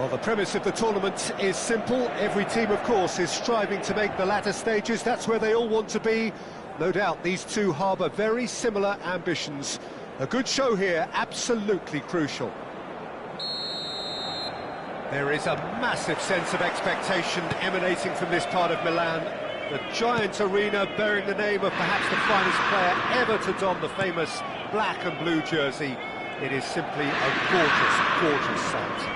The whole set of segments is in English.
Well, the premise of the tournament is simple. Every team, of course, is striving to make the latter stages. That's where they all want to be. No doubt these two harbour very similar ambitions. A good show here, absolutely crucial. There is a massive sense of expectation emanating from this part of Milan. The giant arena bearing the name of perhaps the finest player ever to don the famous black and blue jersey. It is simply a gorgeous, gorgeous sight.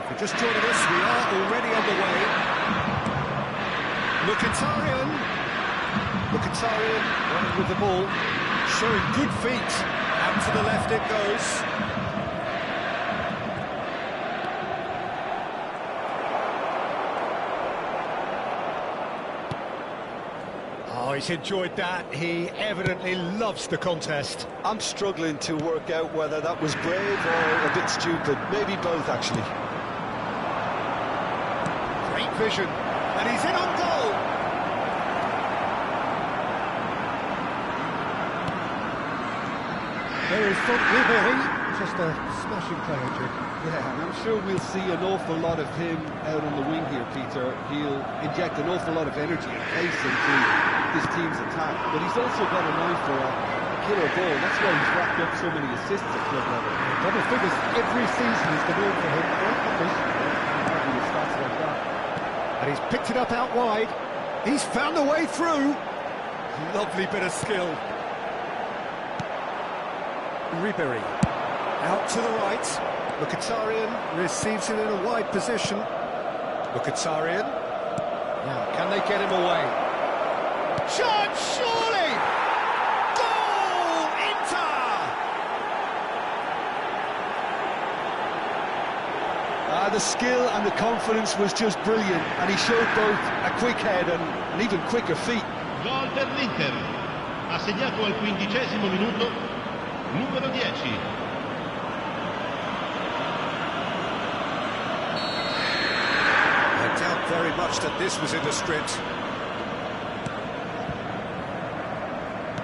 If you're just joining us, we are already underway. Mkhitaryan running with the ball, showing good feet. Out to the left it goes. Oh, he's enjoyed that. He evidently loves the contest. I'm struggling to work out whether that was brave or a bit stupid. Maybe both, actually. Great vision. And he's in on goal. There is Ribery. Just a smashing player, Jim. Yeah, and I'm sure we'll see an awful lot of him out on the wing here, Peter. He'll inject an awful lot of energy and pace into his team's attack, but he's also got an eye for a killer goal. That's why he's racked up so many assists at club level. Double figures every season is the norm for him. Stats like that. And he's picked it up out wide. He's found a way through. Lovely bit of skill. Ribery. Out to the right. Mkhitaryan receives it in a wide position. Mkhitaryan. Now, can they get him away? Chance, surely! Goal! Inter! The skill and the confidence was just brilliant, and he showed both a quick head and even quicker feet. Gol per l'Inter. Ha segnato al 15° minuto numero 10. I doubt very much that this was in the script.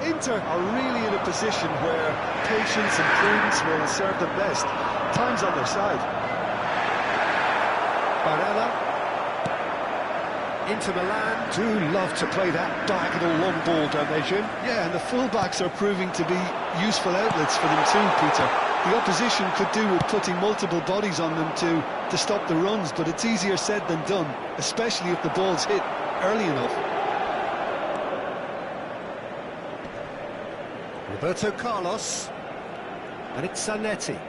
Inter are really in a position where patience and prudence will serve them best. Time's on their side. Barella. Inter Milan do love to play that diagonal long ball, don't they, Jim? Yeah, and the fullbacks are proving to be useful outlets for them too, Peter. The opposition could do with putting multiple bodies on them to stop the runs, but it's easier said than done, especially if the ball's hit early enough. Roberto Carlos. And it's Zanetti.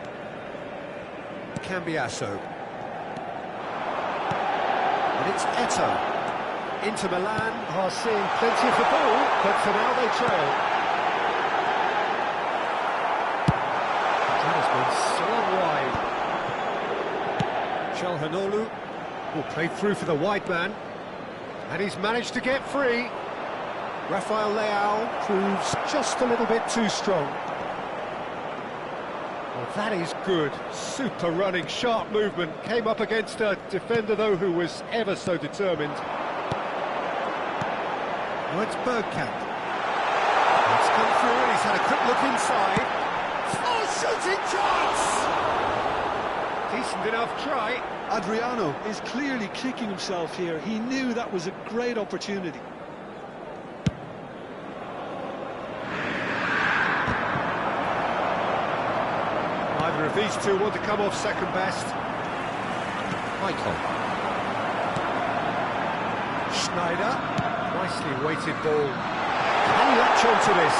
Cambiasso. And it's Eto'o. Inter Milan are seeing plenty of the ball, but for now they trail. That has been so wide. Calhanoglu will play through for the wide man, and he's managed to get free. Rafael Leao proves just a little bit too strong. Well, that is good. Super running, sharp movement. Came up against a defender, though, who was ever so determined. Oh, it's Bergkamp. It's come through and he's had a quick look inside. Oh, shooting chance! Decent enough try. Adriano is clearly kicking himself here. He knew that was a great opportunity. Neither of these two want to come off second best. Michael. Schneider. Nicely weighted ball. Can he latch onto this?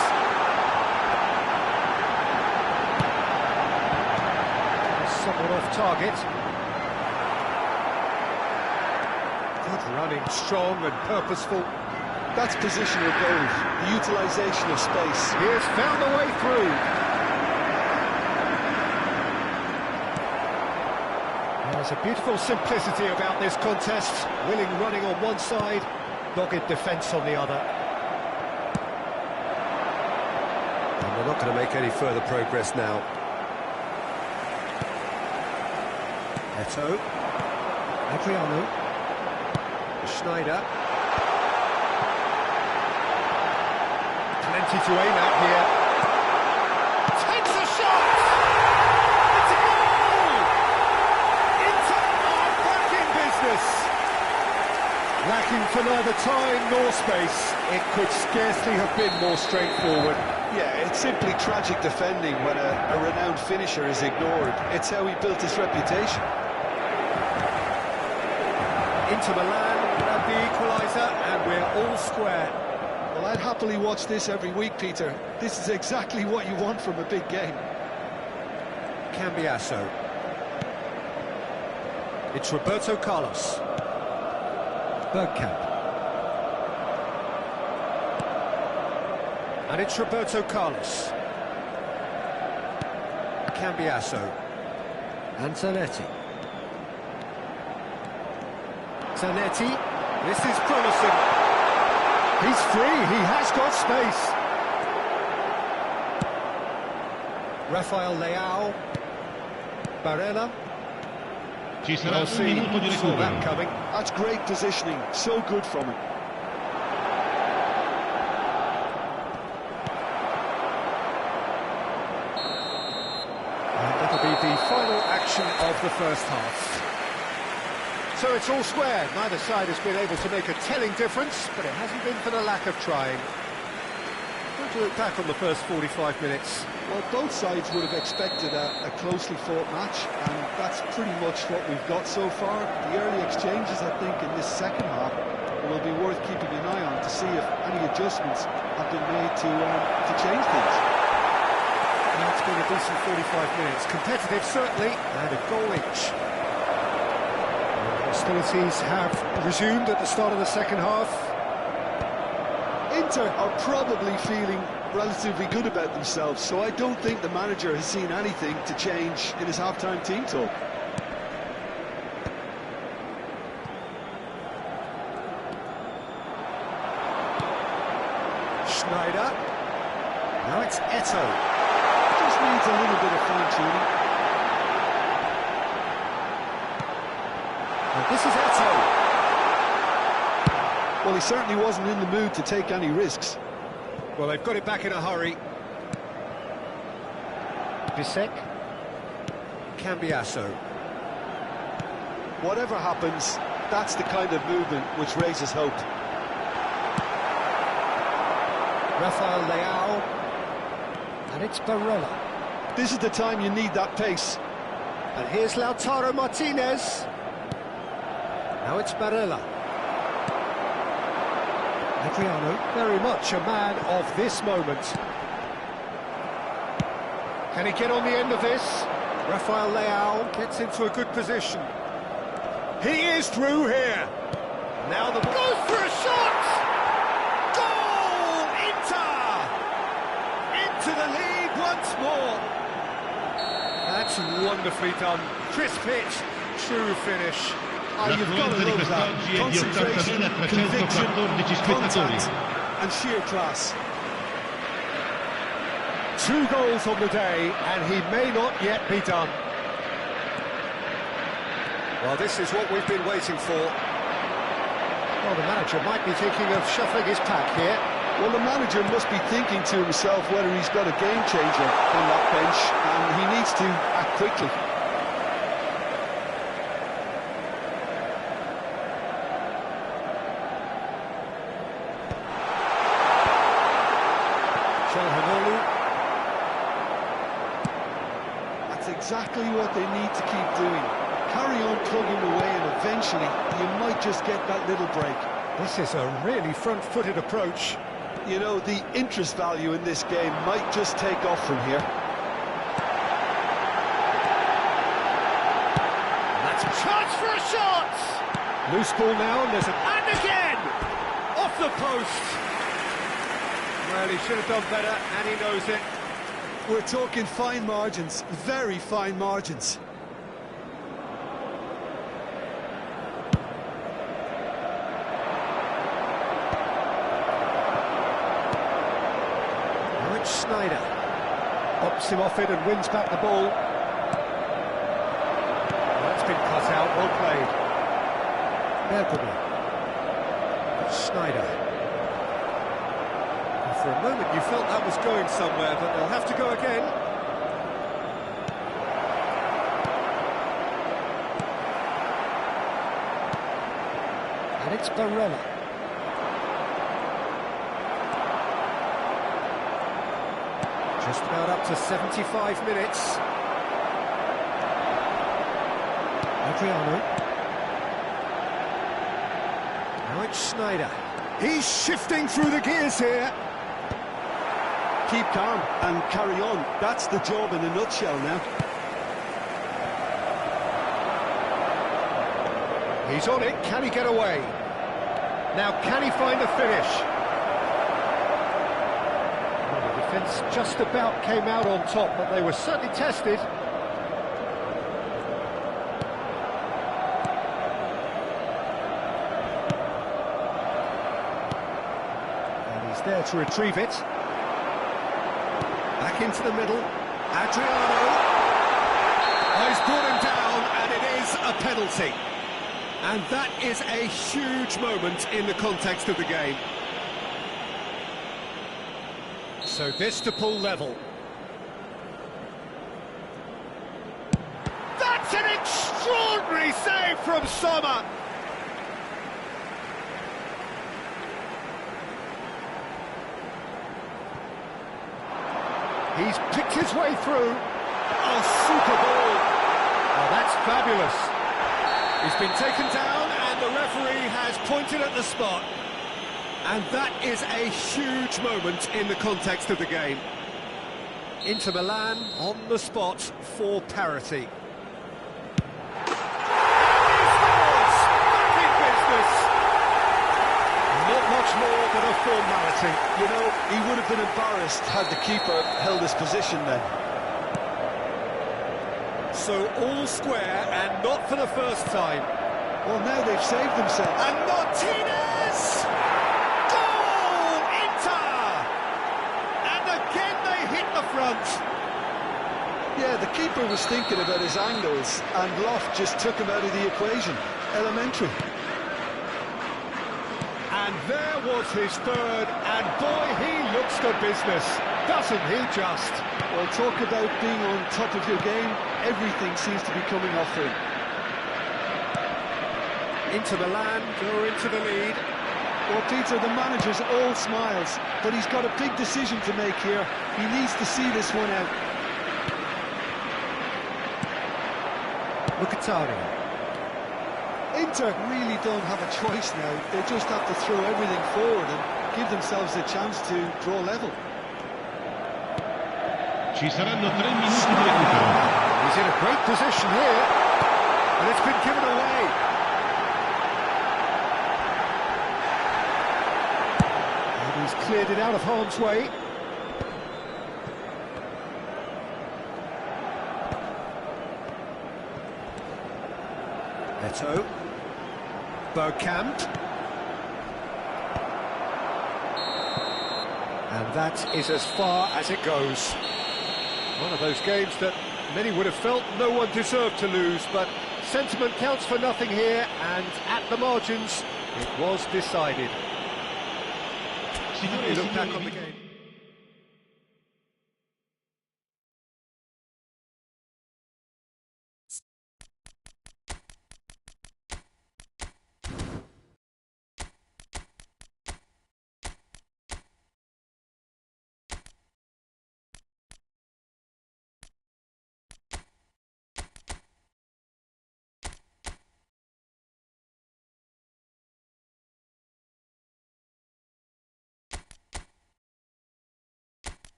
Somewhat off target. Good running, strong and purposeful. That's positional goals, the utilisation of space. He has found a way through. There's a beautiful simplicity about this contest. Willing running on one side, dogged defence on the other. And we're not going to make any further progress now. Eto'o. Adriano. Schneider. Plenty to aim at here. Takes a shot! It's a goal! Looking for neither time nor space. It could scarcely have been more straightforward. Yeah, it's simply tragic defending when a renowned finisher is ignored. It's how he built his reputation. Inter Milan grab the equaliser, and we're all square. Well, I'd happily watch this every week, Peter. This is exactly what you want from a big game. Cambiasso. It's Roberto Carlos. Bergkamp. And it's Roberto Carlos. Cambiasso. And Zanetti. Zanetti. This is promising. He's free, he has got space. Rafael Leao. Barella. Ci sarà un minuto di Saw that recupero. coming. That's great positioning. So good from him. And that'll be the final action of the first half. So it's all square. Neither side has been able to make a telling difference, but it hasn't been for the lack of trying. What do you look back on the first 45 minutes? Well, both sides would have expected a closely fought match, and that's pretty much what we've got so far. The early exchanges, I think, in this second half will be worth keeping an eye on to see if any adjustments have been made to change things. Well, it's been a decent 45 minutes. Competitive, certainly, and a goal each. Hostilities have resumed at the start of the second half. Inter are probably feeling relatively good about themselves, so I don't think the manager has seen anything to change in his half-time team talk. Schneider. Now it's Eto'o. Just needs a little bit of fine-tuning. And this is Eto'o. Well, he certainly wasn't in the mood to take any risks. Well, they've got it back in a hurry. Bisek. Cambiasso. Whatever happens, that's the kind of movement which raises hope. Rafael Leao. And it's Barella. This is the time you need that pace. And here's Lautaro Martinez. Now it's Barella. Adriano, very much a man of this moment. Can he get on the end of this? Rafael Leao gets into a good position. He is through here. Now the goes for a shot. Goal! Inter! Into the lead once more. That's wonderfully done. Crisp hit, true finish. You've got to love that. Concentration, conviction, contact and sheer class. 2 goals on the day, and he may not yet be done. Well, this is what we've been waiting for. Well, the manager might be thinking of shuffling his pack here. Well, the manager must be thinking to himself whether he's got a game changer on that bench, and he needs to act quickly. That's exactly what they need to keep doing. Carry on plugging away, and eventually you might just get that little break. This is a really front-footed approach. You know, the interest value in this game might just take off from here. That's a chance for a shot! Loose ball now, and there's a... And again! Off the post! Well, he should have done better, and he knows it. We're talking fine margins, very fine margins. Now it's Schneider. Bops him off it and wins back the ball. That's been cut out, well played. Bergkamp. It's Schneider. For a moment you felt that was going somewhere, but they'll have to go again. And And it's Barella. Just about up to 75 minutes. Adriano. Now it's Schneider. He's shifting through the gears here. Keep calm and carry on. That's the job in a nutshell now. He's on it. Can he get away? Now, can he find a finish? Well, the defence just about came out on top, but they were certainly tested. And he's there to retrieve it. Back into the middle. Adriano. Oh, he's brought him down, and it is a penalty. And that is a huge moment in the context of the game. So this to pull level. That's an extraordinary save from Sommer. He's picked his way through. Oh, super ball. Oh, that's fabulous. He's been taken down and the referee has pointed at the spot. And that is a huge moment in the context of the game. Inter Milan on the spot for parity. Back in business. Not much more than a formality. You know, he would have been embarrassed had the keeper held his position then. So all square, and not for the first time. Well, now they've saved themselves. And Martinez! Goal! Inter! And again they hit the front. Yeah, the keeper was thinking about his angles, and Loft just took him out of the equation. Elementary. And there was his third, and boy, he looks the business, doesn't he just? Well, talk about being on top of your game. Everything seems to be coming off him. Inter Milan go into the lead. Well, Peter, the manager's all smiles, but he's got a big decision to make here. He needs to see this one out. Mkhitaryan. Inter really don't have a choice now. They just have to throw everything forward and give themselves a chance to draw level. Ci saranno 3 minuti di recupero. He's in a great position here, and it's been given away. And he's cleared it out of harm's way. Neto. Bergkamp. And that is as far as it goes. One of those games that many would have felt no one deserved to lose, but sentiment counts for nothing here, and at the margins, it was decided. Signore e Look back signori, on the game.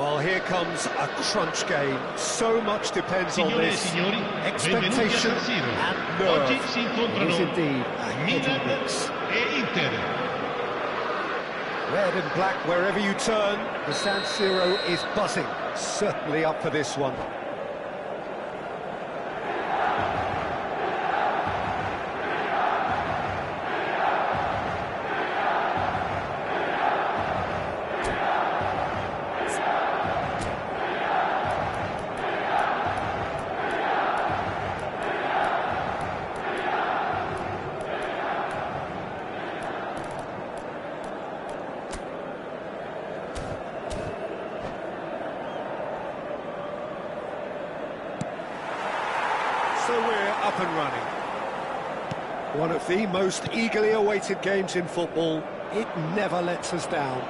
Well, here comes a crunch game. So much depends on Signore e this. signori, benvenuti a Expectation San Siro. and Oggi nerve. si It incontrano is indeed a heady Milan mix. e Inter. Red and black wherever you turn. The San Siro is buzzing. Certainly up for this one. So we're up and running. One of the most eagerly awaited games in football. It never lets us down.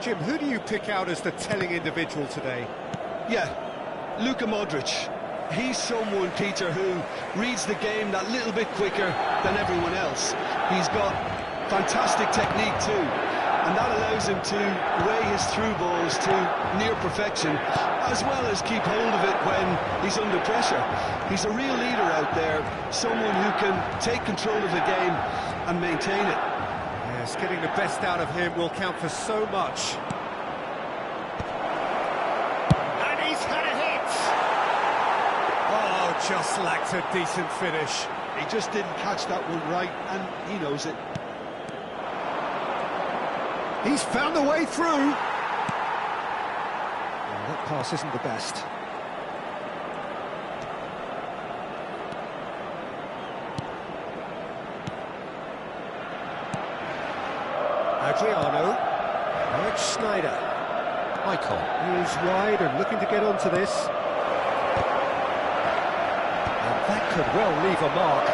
Jim, who do you pick out as the telling individual today? Yeah, Luka Modric. He's someone, Peter, who reads the game that little bit quicker than everyone else. He's got fantastic technique too, and that allows him to weigh his through balls to near perfection, as well as keep hold of it when he's under pressure. He's a real leader out there, someone who can take control of the game and maintain it. Yes, getting the best out of him will count for so much. And he's had a hit! Oh, just lacked a decent finish. He just didn't catch that one right, and he knows it. He's found a way through. Well, that pass isn't the best. Adriano. Now it's Schneider. Michael. He's wide and looking to get onto this. And that could well leave a mark.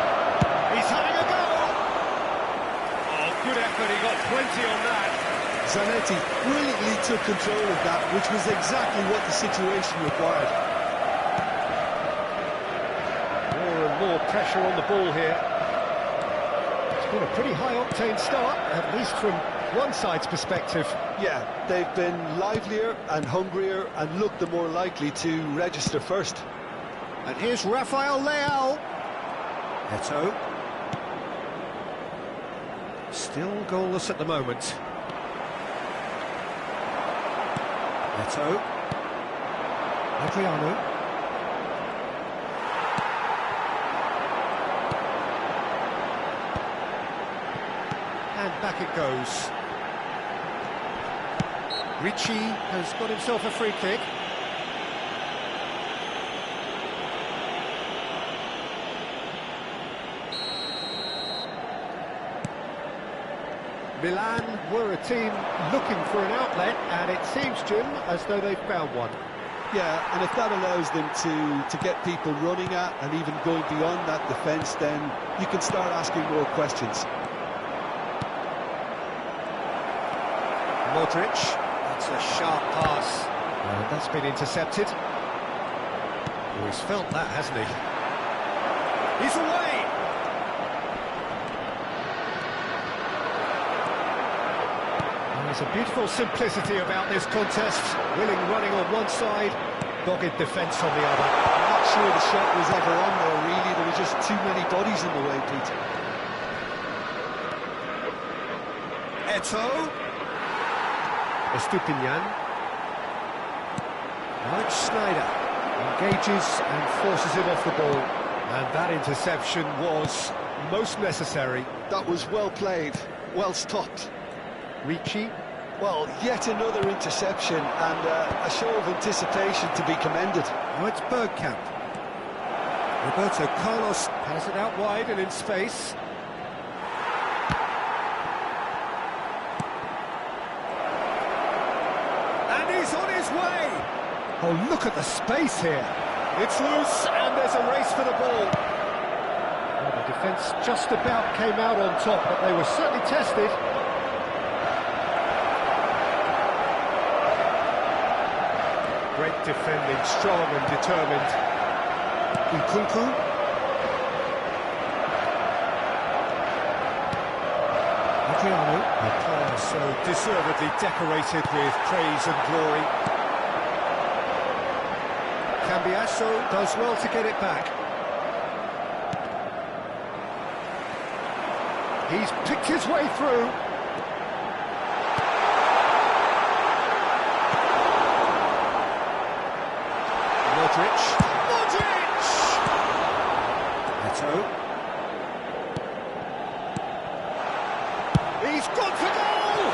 He's having a go! Oh, good effort, he got plenty on that. Zanetti brilliantly took control of that, which was exactly what the situation required. More and more pressure on the ball here. It's been a pretty high-octane start, at least from one side's perspective. Yeah, they've been livelier and hungrier and looked the more likely to register first. And here's Rafael Leao. Eto. Still goalless at the moment. Eto. Adriano. And back it goes. Ricci has got himself a free kick. Milan were a team looking for an outlet, and it seems, Jim, as though they've found one. Yeah, and if that allows them to get people running at and even going beyond that defence, then you can start asking more questions. Modric, that's a sharp pass. And that's been intercepted. Oh, he's felt that, hasn't he? He's away! There's a beautiful simplicity about this contest. Willing running on one side, dogged defence on the other. I'm not sure the shot was ever on there, really. There were just too many bodies in the way, Peter. Eto. Estupinian. Now it's Schneider. Engages and forces him off the ball. And that interception was most necessary. That was well played, well stopped. Ricci. Well, yet another interception and a show of anticipation to be commended. Now it's Bergkamp. Roberto Carlos has it out wide and in space. And he's on his way! Oh, look at the space here. It's loose and there's a race for the ball. Well, the defence just about came out on top, but they were certainly tested. Great defending, strong and determined. Nkunku. Adriano. A player so deservedly decorated with praise and glory. Cambiasso does well to get it back. He's picked his way through. Modric. Neto. He's gone for goal!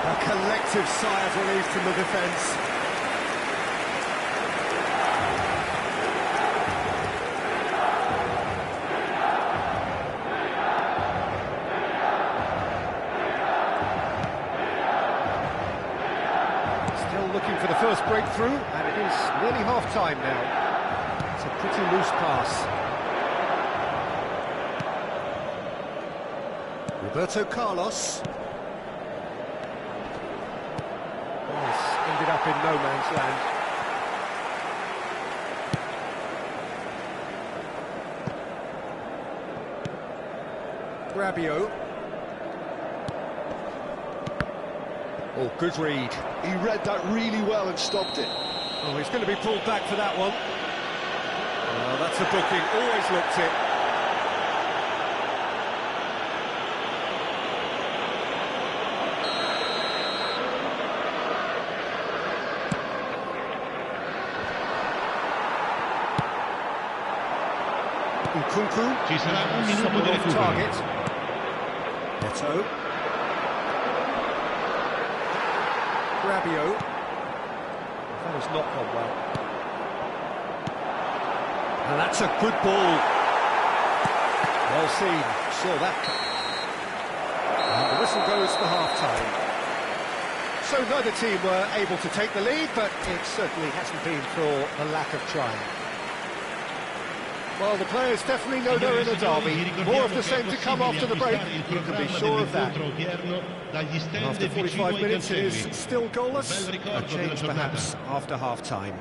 A collective sigh of relief from the defence. Looking for the first breakthrough, and it is nearly half-time now. It's a pretty loose pass. Roberto Carlos. Yes, ended up in no man's land. Rabiot. Oh, good read. He read that really well and stopped it. Oh, he's going to be pulled back for that one. Oh, that's a booking. Always looked it. Nkunku. Ci sarà un minuto di recupero. Target. Neto. Rabiot. That has not gone well. And that's a good ball. Well seen. Saw that. And the whistle goes for half-time. So neither team were able to take the lead, but it certainly hasn't been for the lack of trying. Well, the players definitely know they're in a derby. More of the same to come after the break. You can be sure of that. After 45 minutes, it is still goalless. A change, perhaps, after half-time.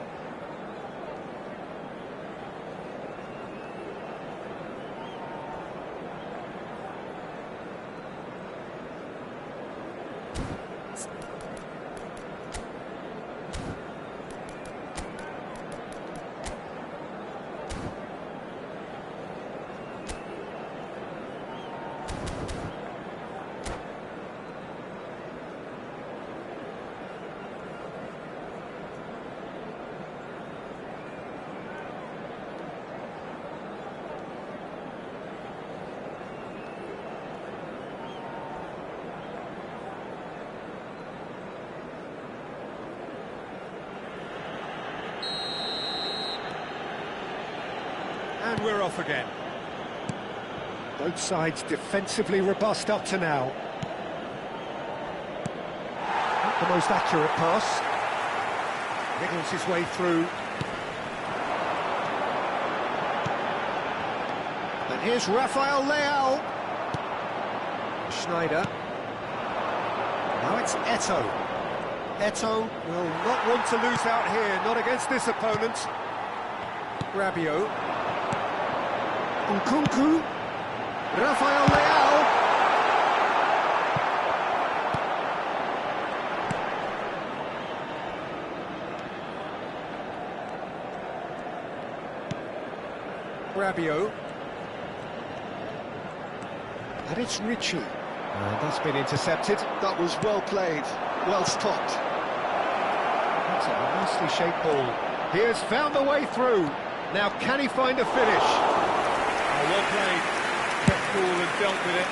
And we're off again. Both sides defensively robust up to now. Not the most accurate pass. Wriggles his way through. And here's Rafael Leao. Schneider. Now it's Eto'o. Eto'o will not want to lose out here, not against this opponent. Rabiot. Nkunku. Rafael Leao. Rabiot. And it's Ricci. That's been intercepted. That was well played, well stopped. That's a nicely shaped ball. He has found the way through. Now, can he find a finish? Oh, well played. Kept cool and dealt with it.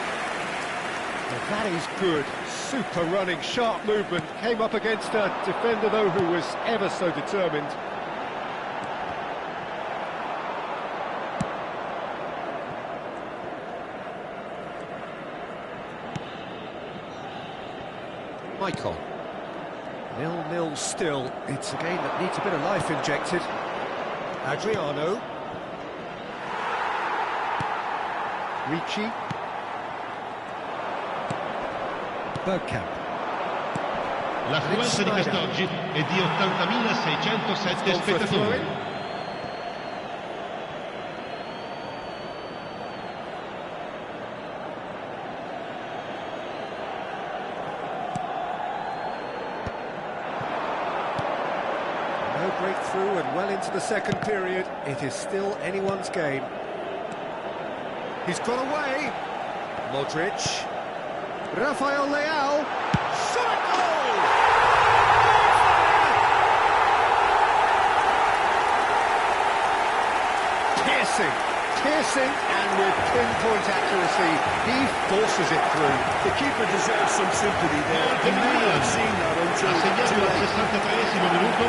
Well, that is good. Super running, sharp movement. Came up against a defender, though, who was ever so determined. Michael. 0-0 still. It's a game that needs a bit of life injected. Adriano. Ricci. Bergkamp. L'affluenza di quest'oggi è di 80.607 spettatori. Breakthrough and well into the second period. It is still anyone's game. He's got away. Modric. Rafael Leao. Shot at goal! Piercing, and with pinpoint accuracy, he forces it through. The keeper deserves some sympathy there. He may not have seen that until Ha segnato too al late. 63esimo minuto,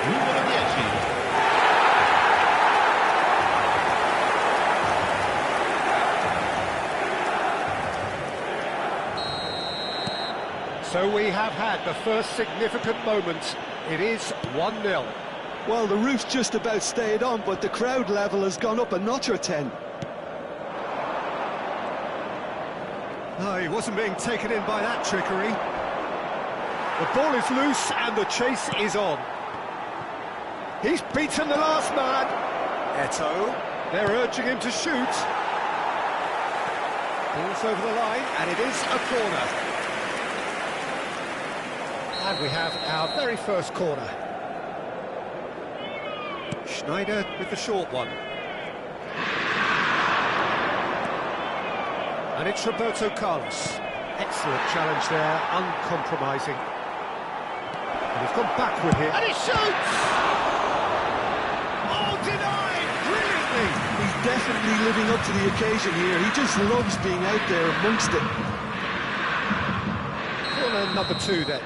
numero 10. So we have had the first significant moment. It is 1-0. Well, the roof's just about stayed on, but the crowd level has gone up a notch or 10. No, he wasn't being taken in by that trickery. The ball is loose and the chase is on. He's beaten the last man. Eto'o. They're urging him to shoot. Ball's over the line, and it is a corner. And we have our very first corner. Schneider with the short one. And it's Roberto Carlos. Excellent challenge there, uncompromising. And he's gone backward here. And he shoots! Oh, denied! Brilliantly! He's definitely living up to the occasion here. He just loves being out there amongst it. Corner number 2 then.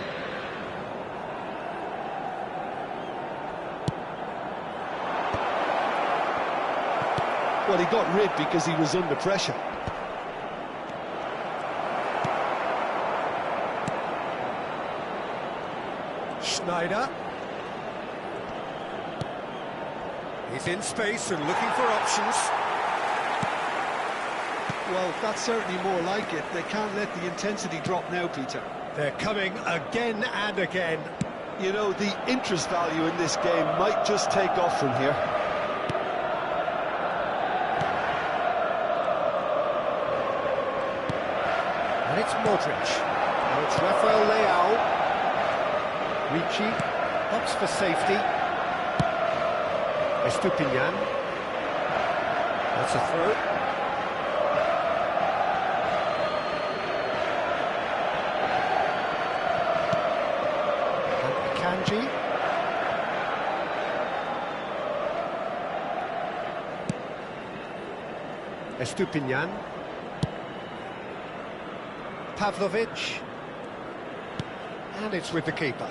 Well, he got rid because he was under pressure. Schneider. He's in space and looking for options. Well, that's certainly more like it. They can't let the intensity drop now, Peter. They're coming again and again. You know, the interest value in this game might just take off from here. And it's Modric. Now it's Rafael Leao. Ricci opts for safety. Estupinian. That's a throw. And Kanji. Estupinian. Pavlovic, and it's with the keeper.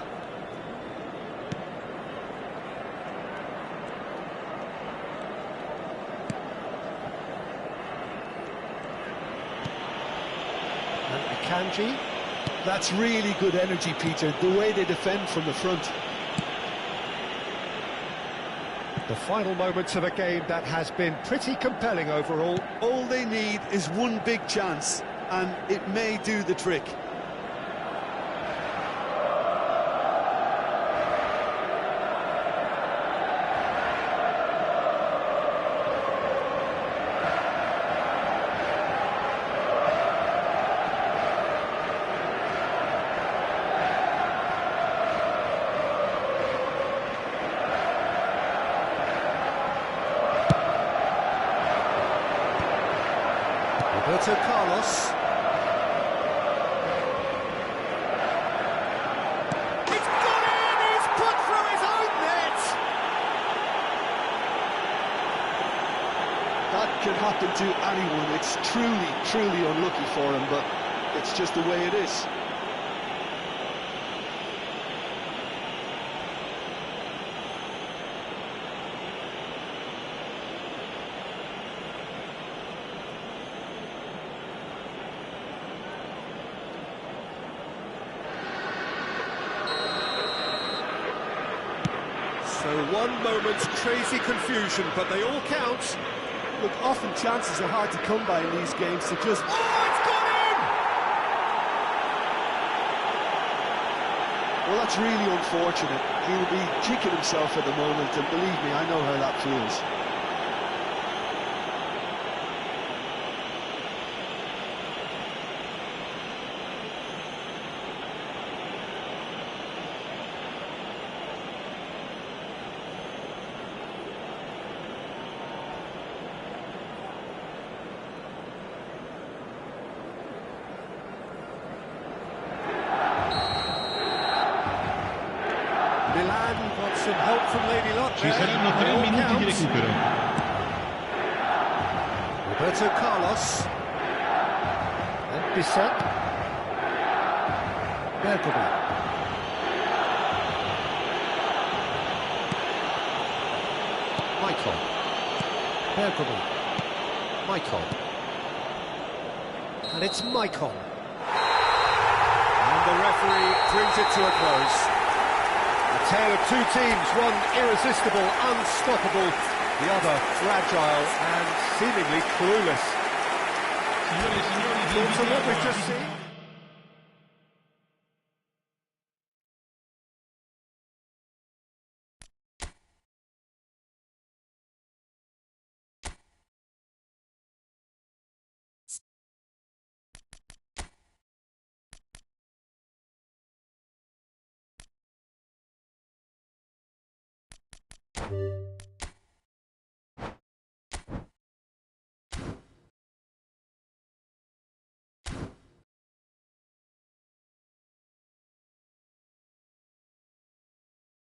And Akanji. That's really good energy, Peter, the way they defend from the front. The final moments of a game that has been pretty compelling overall. All they need is one big chance, and it may do the trick. Roberto Carlos. It's gone in! He's put through his own net! That can happen to anyone. It's truly unlucky for him, but it's just the way it is. So one moment's crazy confusion, but they all count. Look, often chances are hard to come by in these games, so just... Oh, it's gone in! Well, that's really unfortunate. He'll be kicking himself at the moment, and believe me, I know how that feels. Roberto Carlos. And Bissett. Bergkamp. Michael. Bergkamp. Michael. And it's Michael. And the referee brings it to a close. A tale of two teams, one irresistible, unstoppable, the other fragile and seemingly clueless. Signore e signori, vi Thoughts on what invitiamo we've a just seen?